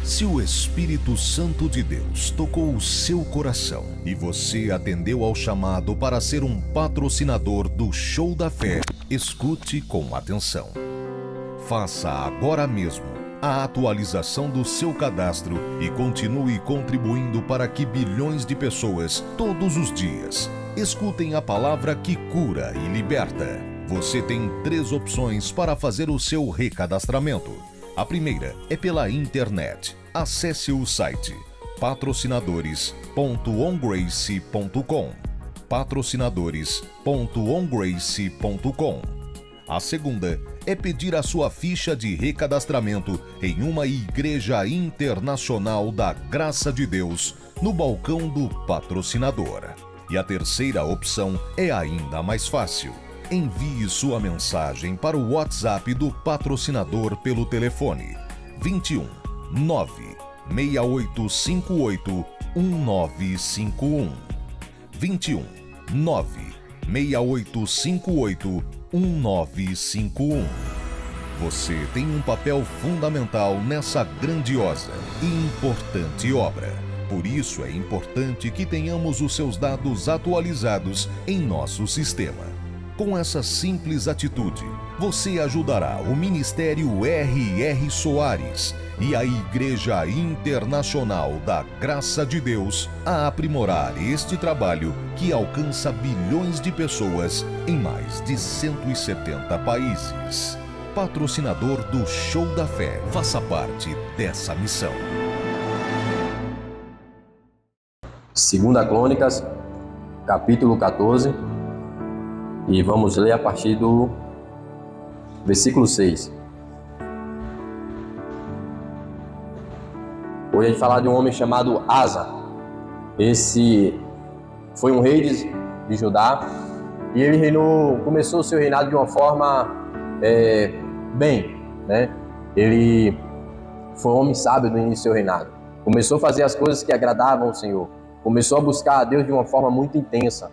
Se o Espírito Santo de Deus tocou o seu coração e você atendeu ao chamado para ser um patrocinador do Show da Fé, escute com atenção. Faça agora mesmo a atualização do seu cadastro e continue contribuindo para que bilhões de pessoas, todos os dias, escutem a palavra que cura e liberta. Você tem 3 opções para fazer o seu recadastramento. A primeira é pela internet. Acesse o site patrocinadores.ongrace.com patrocinadores.ongrace.com. A segunda é pedir a sua ficha de recadastramento em uma igreja internacional da Graça de Deus no balcão do patrocinador. E a terceira opção é ainda mais fácil. Envie sua mensagem para o WhatsApp do patrocinador pelo telefone 21 96858 1951. 21 96858 1951. Você tem um papel fundamental nessa grandiosa e importante obra. Por isso é importante que tenhamos os seus dados atualizados em nosso sistema. Com essa simples atitude, você ajudará o Ministério R.R. Soares e a Igreja Internacional da Graça de Deus a aprimorar este trabalho que alcança bilhões de pessoas em mais de 170 países. Patrocinador do Show da Fé, faça parte dessa missão. 2 Crônicas, capítulo 14, e vamos ler a partir do versículo 6. Hoje a gente falar de um homem chamado Asa. Esse foi um rei de Judá e ele começou o seu reinado de uma forma bem, né? Ele foi um homem sábio no início do seu reinado. Começou a fazer as coisas que agradavam ao Senhor. Começou a buscar a Deus de uma forma muito intensa,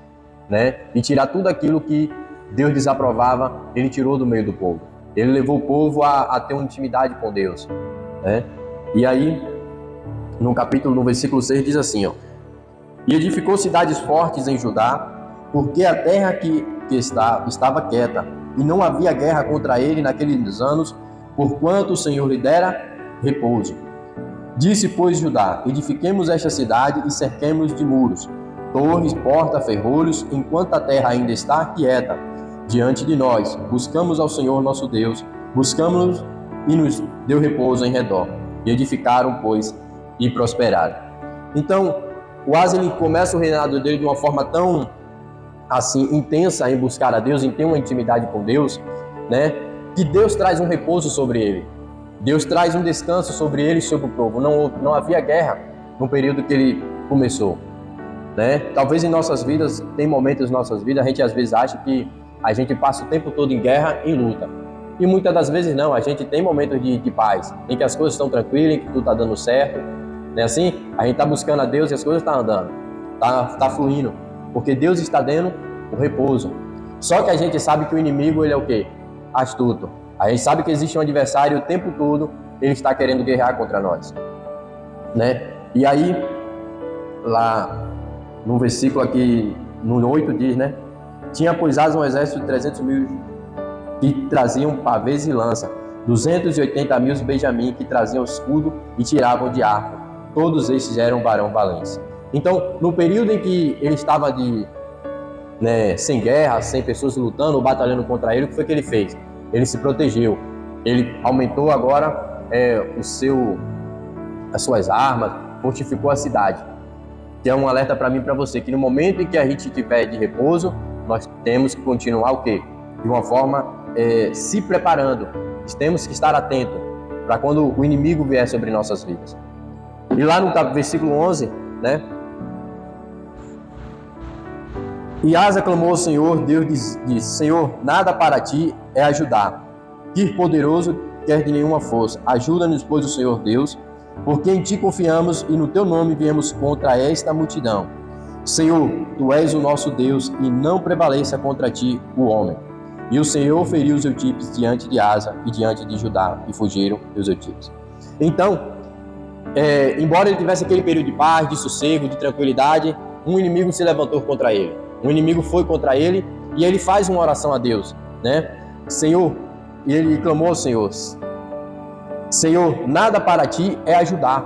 né? E tirar tudo aquilo que Deus desaprovava, ele tirou do meio do povo. Ele levou o povo a ter uma intimidade com Deus, né? E aí, no versículo 6 diz assim, ó: E edificou cidades fortes em Judá, porque a terra que estava quieta, e não havia guerra contra ele naqueles anos, porquanto o Senhor lhe dera repouso. Disse, pois, Judá: Edifiquemos esta cidade e cerquemos de muros, torres, portas, ferrolhos, enquanto a terra ainda está quieta diante de nós. Buscamos ao Senhor nosso Deus, buscamos e nos deu repouso em redor. E edificaram, pois, e prosperaram. Então, o Asa, ele começa o reinado dele de uma forma tão assim intensa em buscar a Deus, em ter uma intimidade com Deus, né? Que Deus traz um repouso sobre ele. Deus traz um descanso sobre ele e sobre o povo. Não havia guerra no período que ele começou, né? Talvez em nossas vidas, tem momentos em nossas vidas, a gente às vezes acha que a gente passa o tempo todo em guerra, em luta. E muitas das vezes não, a gente tem momentos de paz, em que as coisas estão tranquilas, em que tudo está dando certo. Não é assim? A gente está buscando a Deus e as coisas estão andando, tá fluindo, porque Deus está dando o repouso. Só que a gente sabe que o inimigo, ele é o quê? Astuto. A gente sabe que existe um adversário o tempo todo, ele está querendo guerrear contra nós, né? E aí, lá no versículo aqui, no 8 diz, né? Tinha, pois, Asa um exército de 300 mil que traziam pavês e lança, 280 mil Benjamim que traziam escudo e tiravam de arco. Todos estes eram varão valentes. Então, no período em que ele estava sem guerra, sem pessoas lutando ou batalhando contra ele, o que foi que ele fez? Ele se protegeu. Ele aumentou agora as suas armas, fortificou a cidade. Que é um alerta para mim e para você, que no momento em que a gente estiver de repouso, nós temos que continuar o quê? De uma forma se preparando. Temos que estar atentos para quando o inimigo vier sobre nossas vidas. E lá no versículo 11, né? E Asa clamou ao Senhor, Deus disse: Senhor, nada para ti é ajudar. Que poderoso quer de nenhuma força. Ajuda-nos, pois, o Senhor Deus, porque em ti confiamos e no teu nome viemos contra esta multidão. Senhor, tu és o nosso Deus e não prevaleça contra ti o homem. E o Senhor feriu os etíopes diante de Asa e diante de Judá, e fugiram os etíopes. Então, embora ele tivesse aquele período de paz, de sossego, de tranquilidade, um inimigo se levantou contra ele. Um inimigo foi contra ele e ele faz uma oração a Deus, né? Senhor, e ele clamou ao Senhor: Senhor, nada para ti é ajudar,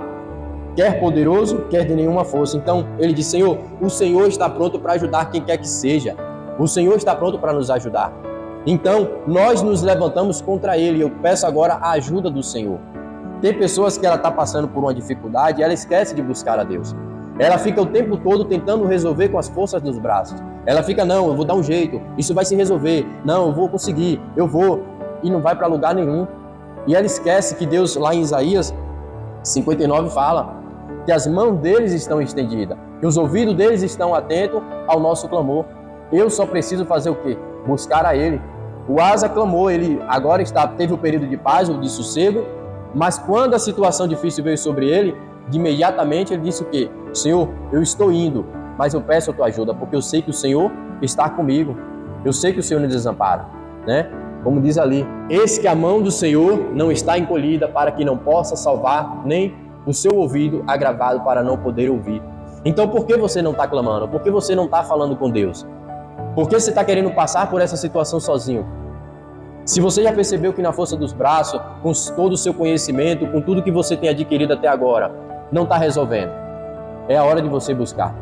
quer poderoso, quer de nenhuma força. Então ele diz: Senhor, o Senhor está pronto para ajudar quem quer que seja. O Senhor está pronto para nos ajudar. Então nós nos levantamos contra ele. Eu peço agora a ajuda do Senhor. Tem pessoas que ela está passando por uma dificuldade e ela esquece de buscar a Deus. Ela fica o tempo todo tentando resolver com as forças dos braços. Ela fica: não, eu vou dar um jeito, isso vai se resolver. Não, eu vou conseguir, eu vou. E não vai para lugar nenhum. E ela esquece que Deus, lá em Isaías 59, fala que as mãos deles estão estendidas, que os ouvidos deles estão atentos ao nosso clamor. Eu só preciso fazer o quê? Buscar a Ele. O Asa clamou, ele agora teve o período de paz, ou de sossego, mas quando a situação difícil veio sobre ele, de imediatamente ele disse o quê? Senhor, eu estou indo, mas eu peço a tua ajuda, porque eu sei que o Senhor está comigo. Eu sei que o Senhor nos desampara, né? Como diz ali: eis que a mão do Senhor não está encolhida para que não possa salvar, nem o seu ouvido agravado para não poder ouvir. Então por que você não está clamando? Por que você não está falando com Deus? Por que você está querendo passar por essa situação sozinho? Se você já percebeu que na força dos braços, com todo o seu conhecimento, com tudo que você tem adquirido até agora, não está resolvendo, é a hora de você buscar.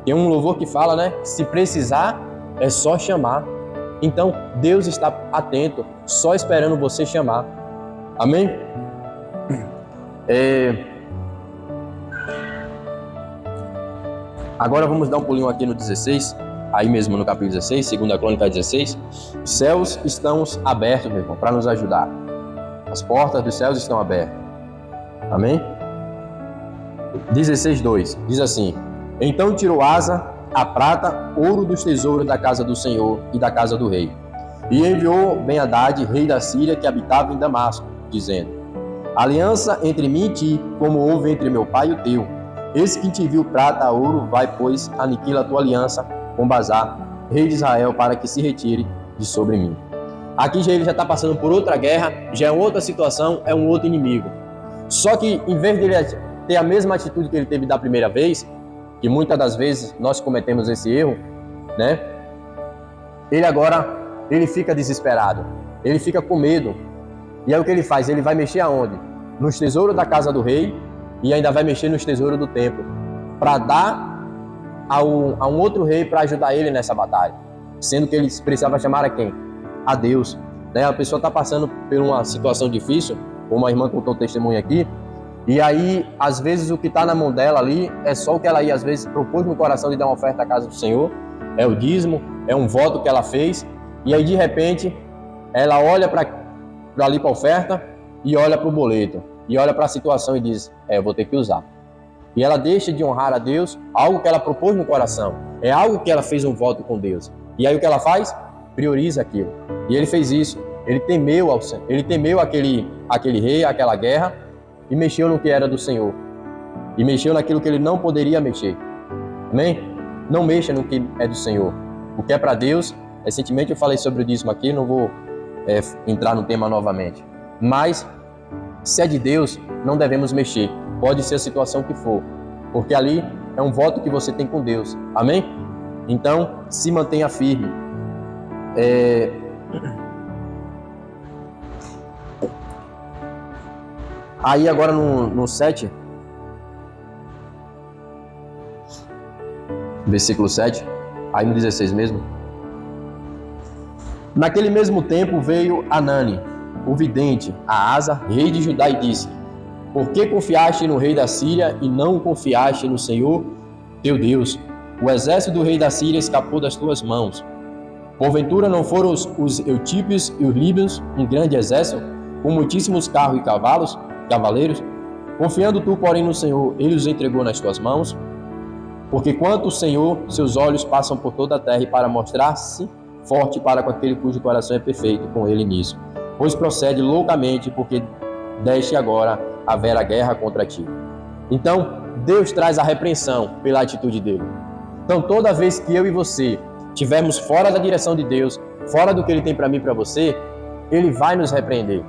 Tem um louvor que fala, né? Se precisar, é só chamar. Então, Deus está atento, só esperando você chamar. Amém? Agora vamos dar um pulinho aqui no 16, aí mesmo no capítulo 16, 2 Crônica 16. Os céus estão abertos, meu irmão, para nos ajudar. As portas dos céus estão abertas. Amém? 16:2 diz assim: então tirou Asa a prata, ouro dos tesouros da casa do Senhor e da casa do rei, e enviou Ben-Hadad, rei da Síria, que habitava em Damasco, dizendo: aliança entre mim e ti, como houve entre meu pai e o teu. Eis que te envio prata a ouro, vai, pois, aniquila a tua aliança com Baasá, rei de Israel, para que se retire de sobre mim. Aqui ele já está passando por outra guerra, já é outra situação, é um outro inimigo. Só que em vez de ele ter a mesma atitude que ele teve da primeira vez, que muitas das vezes nós cometemos esse erro, né? Ele fica desesperado, ele fica com medo. E aí o que ele faz? Ele vai mexer aonde? Nos tesouros da casa do rei, e ainda vai mexer nos tesouros do templo, para dar a um outro rei para ajudar ele nessa batalha, sendo que ele precisava chamar a quem? A Deus, né? A pessoa está passando por uma situação difícil, como a irmã contou o testemunho aqui, e aí às vezes o que está na mão dela ali é só o que ela às vezes propôs no coração de dar uma oferta à casa do Senhor, é o dízimo, é um voto que ela fez, e aí de repente ela olha para ali para a oferta e olha para o boleto, e olha para a situação e diz: eu vou ter que usar. E ela deixa de honrar a Deus, algo que ela propôs no coração, é algo que ela fez um voto com Deus. E aí o que ela faz? Prioriza aquilo. E ele fez isso, ele temeu aquele rei, aquela guerra, e mexeu no que era do Senhor, e mexeu naquilo que ele não poderia mexer. Amém? Não mexa no que é do Senhor. O que é para Deus, recentemente eu falei sobre o dízimo aqui, não vou entrar no tema novamente, mas se é de Deus, não devemos mexer, pode ser a situação que for, porque ali é um voto que você tem com Deus. Amém? Então, se mantenha firme. Aí agora no 7, versículo 7, aí no 16 mesmo. Naquele mesmo tempo veio Anani, o vidente, a Asa, rei de Judá, e disse: por que confiaste no rei da Síria e não confiaste no Senhor teu Deus? O exército do rei da Síria escapou das tuas mãos. Porventura não foram os eutípios e os líbios um grande exército, com muitíssimos carros e cavaleiros? Confiando tu, porém, no Senhor, ele os entregou nas tuas mãos? Porque quanto o Senhor, seus olhos passam por toda a terra, e para mostrar-se forte para com aquele cujo coração é perfeito com ele nisso. Pois procede loucamente, porque deste agora haver a guerra contra ti. Então, Deus traz a repreensão pela atitude dele. Então, toda vez que eu e você estivermos fora da direção de Deus, fora do que Ele tem para mim e para você, Ele vai nos repreender.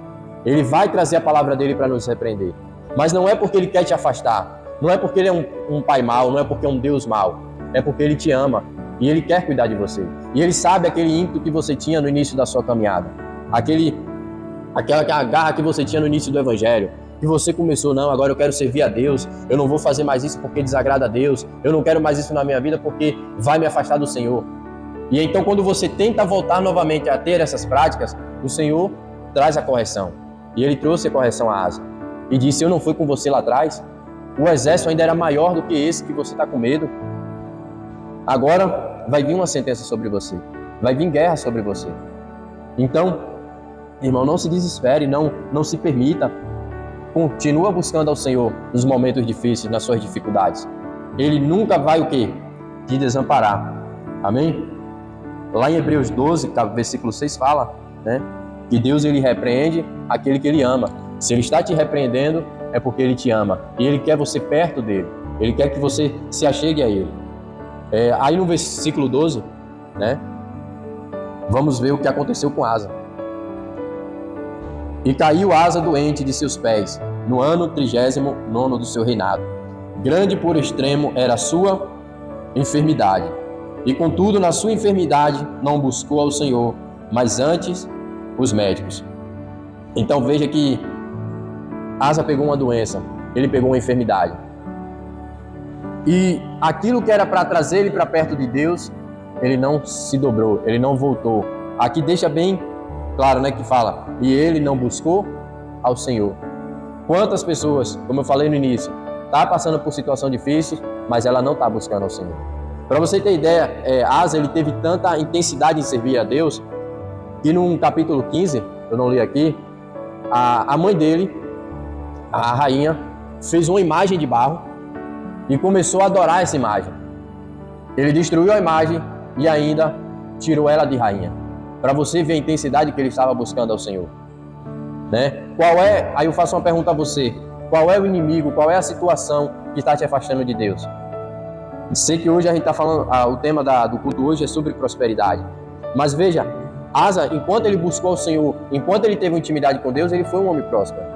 Ele vai trazer a palavra dele para nos repreender. Mas não é porque ele quer te afastar, não é porque ele é um pai mau, não é porque é um Deus mau, é porque ele te ama e ele quer cuidar de você. E ele sabe aquele ímpeto que você tinha no início da sua caminhada, aquela garra que você tinha no início do evangelho, que você começou, não, agora eu quero servir a Deus, eu não vou fazer mais isso porque desagrada a Deus, eu não quero mais isso na minha vida porque vai me afastar do Senhor. E então quando você tenta voltar novamente a ter essas práticas, o Senhor traz a correção. E ele trouxe a correção a Asa. E disse, eu não fui com você lá atrás? O exército ainda era maior do que esse que você está com medo. Agora vai vir uma sentença sobre você. Vai vir guerra sobre você. Então, irmão, não se desespere, não se permita. Continua buscando ao Senhor nos momentos difíceis, nas suas dificuldades. Ele nunca vai o quê? Te desamparar. Amém? Lá em Hebreus 12, versículo 6 fala, né? Que Deus ele repreende aquele que ele ama. Se ele está te repreendendo, é porque ele te ama. E ele quer você perto dele. Ele quer que você se achegue a ele. Aí no versículo 12, né? Vamos ver o que aconteceu com Asa. E caiu Asa doente de seus pés, no ano 39º do seu reinado. Grande por extremo era a sua enfermidade. E contudo, na sua enfermidade, não buscou ao Senhor, mas antes os médicos. Então veja que Asa pegou uma doença, ele pegou uma enfermidade. E aquilo que era para trazer ele para perto de Deus, ele não se dobrou, ele não voltou. Aqui deixa bem claro, né, que fala, e ele não buscou ao Senhor. Quantas pessoas, como eu falei no início, está passando por situação difícil, mas ela não está buscando ao Senhor. Para você ter ideia, Asa ele teve tanta intensidade em servir a Deus, que no capítulo 15, eu não li aqui, a mãe dele, a rainha, fez uma imagem de barro e começou a adorar essa imagem. Ele destruiu a imagem e ainda tirou ela de rainha. Para você ver a intensidade que ele estava buscando ao Senhor. Né? Aí eu faço uma pergunta a você, qual é o inimigo, qual é a situação que está te afastando de Deus? Sei que hoje a gente está falando, o tema do culto hoje é sobre prosperidade. Mas veja, Asa, enquanto ele buscou o Senhor, enquanto ele teve intimidade com Deus, ele foi um homem próspero.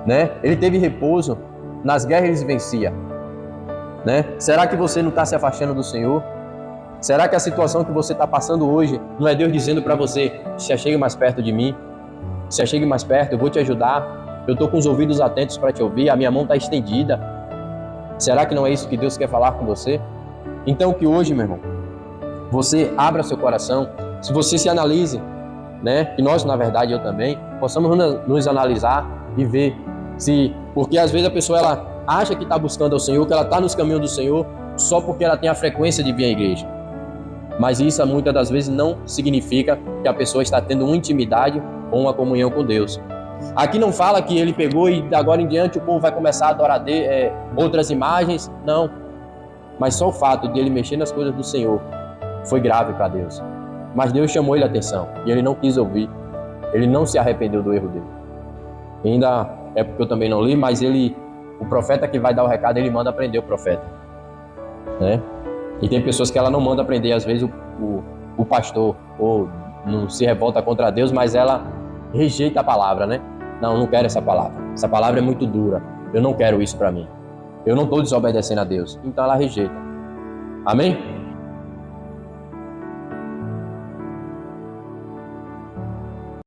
Né? Ele teve repouso, nas guerras ele vencia. Né? Será que você não está se afastando do Senhor? Será que a situação que você está passando hoje não é Deus dizendo para você, se achegue mais perto de mim, se achegue mais perto, eu vou te ajudar, eu estou com os ouvidos atentos para te ouvir, a minha mão está estendida. Será que não é isso que Deus quer falar com você? Então que hoje, meu irmão, você abra seu coração, se você se analise, né? E nós, na verdade, eu também, possamos nos analisar e ver porque às vezes a pessoa ela acha que está buscando ao Senhor, que ela está nos caminhos do Senhor, só porque ela tem a frequência de vir à igreja. Mas isso muitas das vezes não significa que a pessoa está tendo uma intimidade ou uma comunhão com Deus. Aqui não fala que ele pegou e de agora em diante o povo vai começar a adorar outras imagens, não. Mas só o fato de ele mexer nas coisas do Senhor foi grave para Deus. Mas Deus chamou ele a atenção e ele não quis ouvir. Ele não se arrependeu do erro dele. E ainda é porque eu também não li, mas o profeta que vai dar o recado, ele manda prender o profeta. Né? E tem pessoas que ela não manda prender, às vezes o pastor ou não se revolta contra Deus, mas ela rejeita a palavra, né? Não quero essa palavra. Essa palavra é muito dura. Eu não quero isso para mim. Eu não estou desobedecendo a Deus. Então ela rejeita. Amém?